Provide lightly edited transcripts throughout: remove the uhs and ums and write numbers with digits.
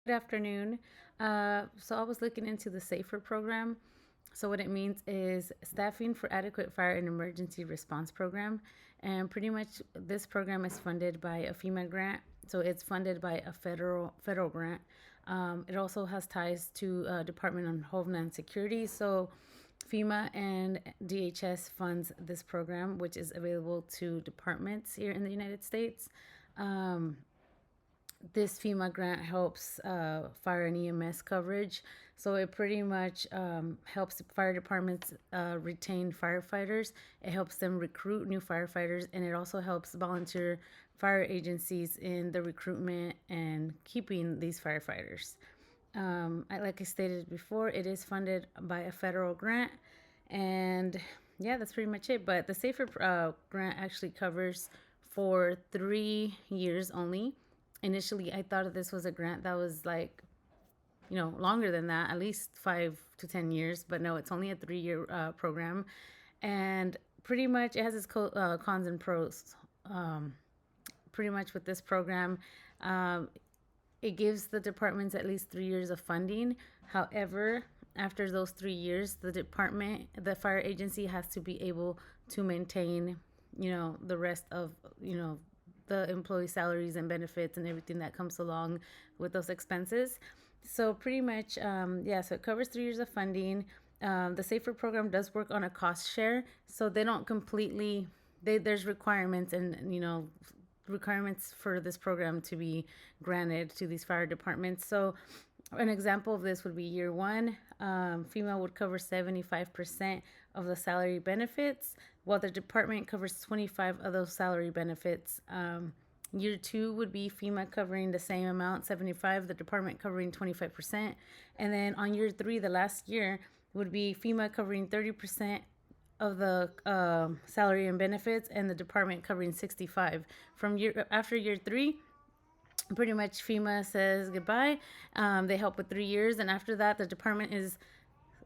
Good afternoon. So I was looking into the SAFER program. So what it means is Staffing for Adequate Fire and Emergency Response Program, and pretty much this program is funded by a FEMA grant. So it's funded by a federal grant. It also has ties to Department of Homeland Security. So FEMA and DHS funds this program, which is available to departments here in the United States. Um, this FEMA grant helps fire and EMS coverage. So it pretty much helps fire departments retain firefighters. It helps them recruit new firefighters, and it also helps volunteer fire agencies in the recruitment and keeping these firefighters. Like I stated before, it is funded by a federal grant, and yeah, that's pretty much it. But the Safer grant actually covers for 3 years only. Initially, I thought this was a grant that was like, longer than that, at least 5 to 10 years. But no, it's only a 3 year program, and pretty much it has its cons and pros. Pretty much with this program, um, it gives the departments at least 3 years of funding. However, after those 3 years, the fire agency has to be able to maintain, the rest of, the employee salaries and benefits and everything that comes along with those expenses. So pretty much, yeah. So it covers 3 years of funding. The Safer program does work on a cost share, so they don't completely. There's requirements and requirements for this program to be granted to these fire departments. So an example of this would be year one. FEMA would cover 75% of the salary benefits, while the department covers 25 of those salary benefits. Year two would be FEMA covering the same amount, 75, the department covering 25%. And then on year three, the last year, would be FEMA covering 30% of the salary and benefits, and the department covering 65. From year after year three, pretty much FEMA says goodbye. They help with 3 years, and after that, the department is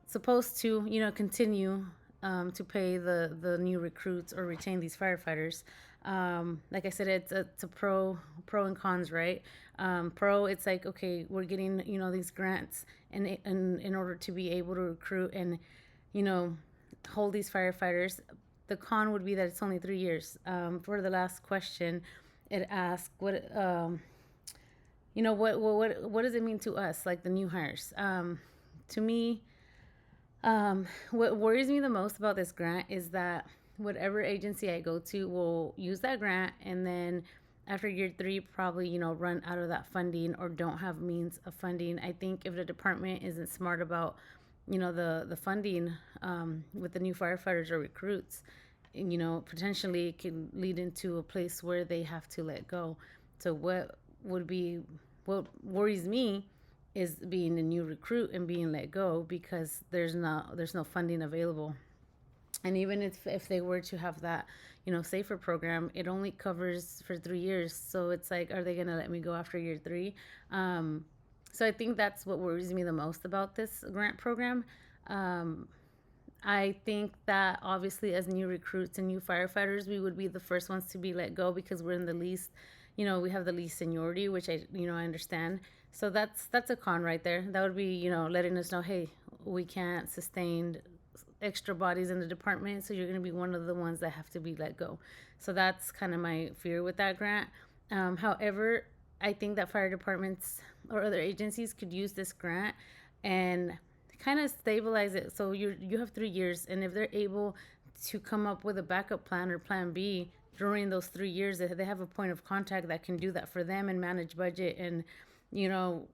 supposed to, continue to pay the new recruits or retain these firefighters. Like I said, it's a pro and cons, right? Pro, it's like, okay, we're getting these grants, and in order to be able to recruit and you know hold these firefighters. The con would be that it's only 3 years. For the last question, it asked what does it mean to us, like the new hires? To me, what worries me the most about this grant is that whatever agency I go to will use that grant, and then after year three, probably run out of that funding or don't have means of funding. I think if the department isn't smart about the funding with the new firefighters or recruits, potentially it can lead into a place where they have to let go. So what worries me is being a new recruit and being let go because there's no funding available. And even if they were to have that safer program, it only covers for 3 years. So it's like, are they going to let me go after year three? So I think that's what worries me the most about this grant program. um, I think that obviously, as new recruits and new firefighters, we would be the first ones to be let go because we're in the least, we have the least seniority, which I understand. So that's a con right there. That would be, letting us know, hey, we can't sustain extra bodies in the department, so you're going to be one of the ones that have to be let go. So that's kind of my fear with that grant. However, I think that fire departments or other agencies could use this grant and kind of stabilize it. So you have 3 years, and if they're able to come up with a backup plan or plan B during those 3 years, they have a point of contact that can do that for them and manage budget and you know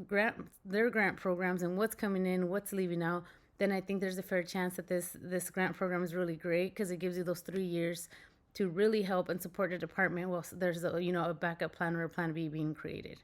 grant their grant programs and what's coming in, what's leaving out. Then I think there's a fair chance that this grant program is really great because it gives you those 3 years to really help and support the department while there's a backup plan or a plan B being created.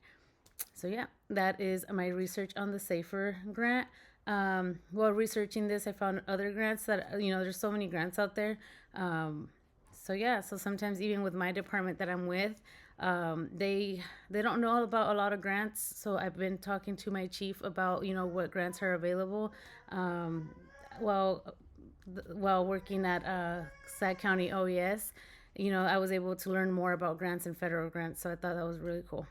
So yeah, that is my research on the Safer grant. While researching this, I found other grants that there's so many grants out there. So yeah, so sometimes even with my department that I'm with, they don't know about a lot of grants. So I've been talking to my chief about what grants are available. Um, while while working at Sac County OES, I was able to learn more about grants and federal grants. So I thought that was really cool.